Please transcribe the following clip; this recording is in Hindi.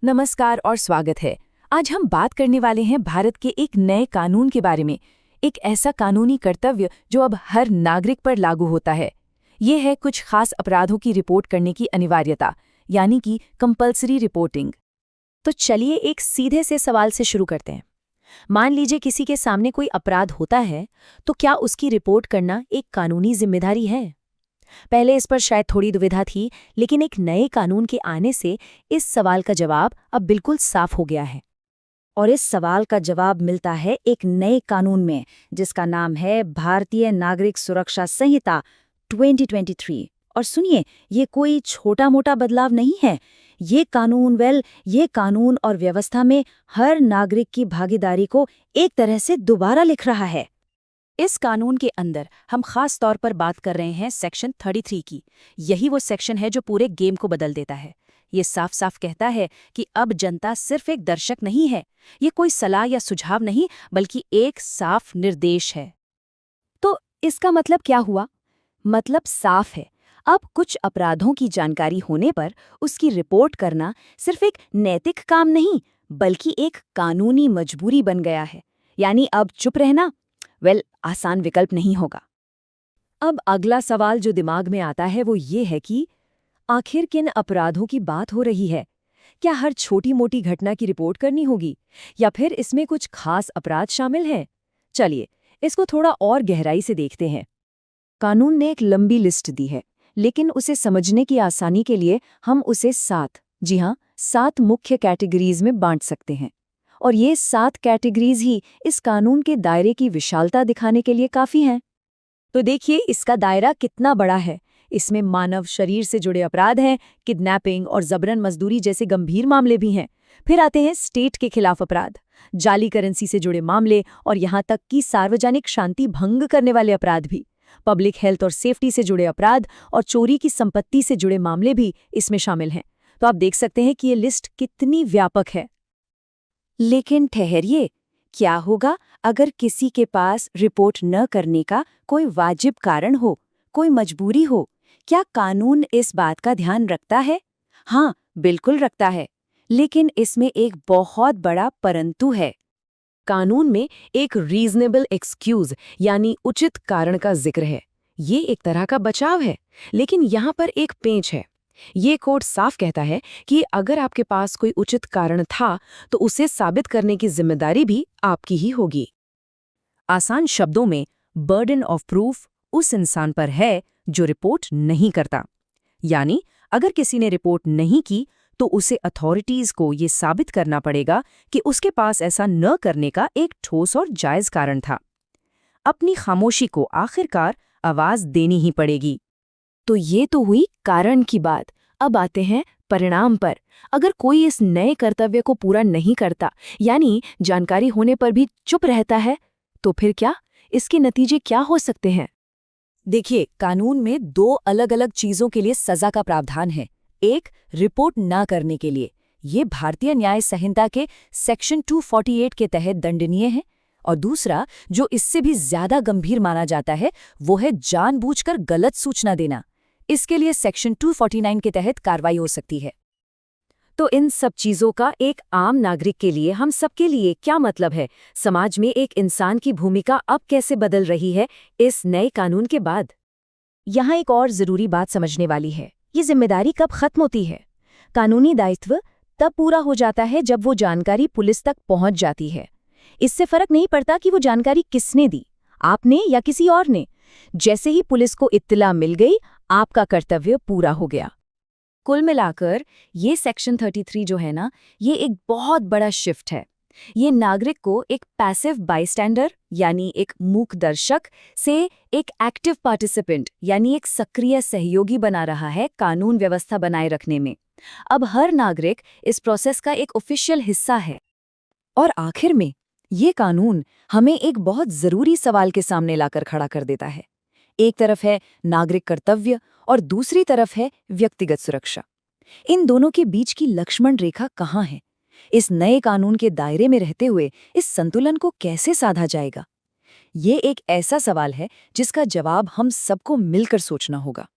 नमस्कार और स्वागत है। आज हम बात करने वाले हैं भारत के एक नए कानून के बारे में। एक ऐसा कानूनी कर्तव्य जो अब हर नागरिक पर लागू होता है। ये है कुछ खास अपराधों की रिपोर्ट करने की अनिवार्यता, यानी कि कंपल्सरी रिपोर्टिंग। तो चलिए एक सीधे से सवाल से शुरू करते हैं। मान लीजिए किसी के सामने कोई अपराध होता है, तो क्या उसकी रिपोर्ट करना एक कानूनी जिम्मेदारी है? पहले इस पर शायद थोड़ी दुविधा थी, लेकिन एक नए कानून के आने से इस सवाल का जवाब अब बिल्कुल साफ हो गया है। और इस सवाल का जवाब मिलता है एक नए कानून में, जिसका नाम है भारतीय नागरिक सुरक्षा संहिता 2023। और सुनिए, ये कोई छोटा मोटा बदलाव नहीं है। ये कानून और व्यवस्था में हर नागरिक की भागीदारी को एक तरह से दोबारा लिख रहा है। इस कानून के अंदर हम खास तौर पर बात कर रहे हैं सेक्शन 33 की। यही वो सेक्शन है जो पूरे गेम को बदल देता है। ये साफ साफ कहता है कि अब जनता सिर्फ एक दर्शक नहीं है, ये कोई सलाह या सुझाव नहीं, बल्कि एक साफ निर्देश है। तो इसका मतलब क्या हुआ? मतलब साफ है। अब कुछ अपराधों की जानकारी होने पर उसकी रिपोर्ट करना सिर्फ एक नैतिक काम नहीं, बल्कि एक कानूनी मजबूरी बन गया है। यानी अब चुप रहना आसान विकल्प नहीं होगा। अब अगला सवाल जो दिमाग में आता है वो ये है कि आखिर किन अपराधों की बात हो रही है? क्या हर छोटी मोटी घटना की रिपोर्ट करनी होगी, या फिर इसमें कुछ खास अपराध शामिल हैं? चलिए इसको थोड़ा और गहराई से देखते हैं। कानून ने एक लंबी लिस्ट दी है, लेकिन उसे समझने की आसानी के लिए हम उसे 7 मुख्य कैटेगरीज में बांट सकते हैं। और ये 7 कैटेगरीज ही इस कानून के दायरे की विशालता दिखाने के लिए काफी हैं। तो देखिए इसका दायरा कितना बड़ा है। इसमें मानव शरीर से जुड़े अपराध हैं, किडनैपिंग और जबरन मजदूरी जैसे गंभीर मामले भी हैं। फिर आते हैं स्टेट के खिलाफ अपराध, जाली करेंसी से जुड़े मामले, और यहाँ तक कि सार्वजनिक शांति भंग करने वाले अपराध भी। पब्लिक हेल्थ और सेफ्टी से जुड़े अपराध और चोरी की संपत्ति से जुड़े मामले भी इसमें शामिल हैं। तो आप देख सकते हैं कि ये लिस्ट कितनी व्यापक है। लेकिन ठहरिए, क्या होगा अगर किसी के पास रिपोर्ट न करने का कोई वाजिब कारण हो, कोई मजबूरी हो? क्या कानून इस बात का ध्यान रखता है? हाँ, बिल्कुल रखता है। लेकिन इसमें एक बहुत बड़ा परंतु है। कानून में एक रीजनेबल एक्सक्यूज यानी उचित कारण का जिक्र है। ये एक तरह का बचाव है, लेकिन यहाँ पर एक पेंच है। ये कोड साफ कहता है कि अगर आपके पास कोई उचित कारण था, तो उसे साबित करने की जिम्मेदारी भी आपकी ही होगी। आसान शब्दों में, बर्डन ऑफ प्रूफ उस इंसान पर है जो रिपोर्ट नहीं करता। यानी अगर किसी ने रिपोर्ट नहीं की, तो उसे अथॉरिटीज को ये साबित करना पड़ेगा कि उसके पास ऐसा न करने का एक ठोस और जायज कारण था। अपनी खामोशी को आखिरकार आवाज देनी ही पड़ेगी। तो ये तो हुई कारण की बात। अब आते हैं परिणाम पर। अगर कोई इस नए कर्तव्य को पूरा नहीं करता, यानी जानकारी होने पर भी चुप रहता है, तो फिर क्या? इसके नतीजे क्या हो सकते हैं? देखिए, कानून में 2 अलग-अलग चीजों के लिए सजा का प्रावधान है। एक, रिपोर्ट ना करने के लिए। ये भारतीय न्याय संहिता के सेक्शन 248 के तहत दंडनीय है। और दूसरा, जो इससे भी ज्यादा गंभीर माना जाता है, वो है जानबूझकर गलत सूचना देना। इसके लिए सेक्शन 249 के तहत कार्रवाई हो सकती है। तो इन सब चीजों का एक आम नागरिक के लिए, हम सबके लिए क्या मतलब है? समाज में एक इंसान की भूमिका अब कैसे बदल रही है इस नए कानून के बाद? यहाँ एक और जरूरी बात समझने वाली है। ये जिम्मेदारी कब खत्म होती है? कानूनी दायित्व तब पूरा हो जाता है जब वो जानकारी पुलिस तक पहुंच जाती है। इससे फर्क नहीं पड़ता कि वो जानकारी किसने दी, आपने या किसी और ने। जैसे ही पुलिस को इत्तला मिल गई, आपका कर्तव्य पूरा हो गया। कुल मिलाकर ये सेक्शन 33 जो है ना, ये एक बहुत बड़ा शिफ्ट है। ये नागरिक को एक पैसिव बाईस्टैंडर यानी एक मूक दर्शक से एक एक्टिव पार्टिसिपेंट यानी एक सक्रिय सहयोगी बना रहा है कानून व्यवस्था बनाए रखने में। अब हर नागरिक इस प्रोसेस का एक ऑफिशियल हिस्सा है। और आखिर में ये कानून हमें एक बहुत जरूरी सवाल के सामने लाकर खड़ा कर देता है। एक तरफ है नागरिक कर्तव्य और दूसरी तरफ है व्यक्तिगत सुरक्षा। इन दोनों के बीच की लक्ष्मण रेखा कहाँ है? इस नए कानून के दायरे में रहते हुए इस संतुलन को कैसे साधा जाएगा? ये एक ऐसा सवाल है जिसका जवाब हम सबको मिलकर सोचना होगा।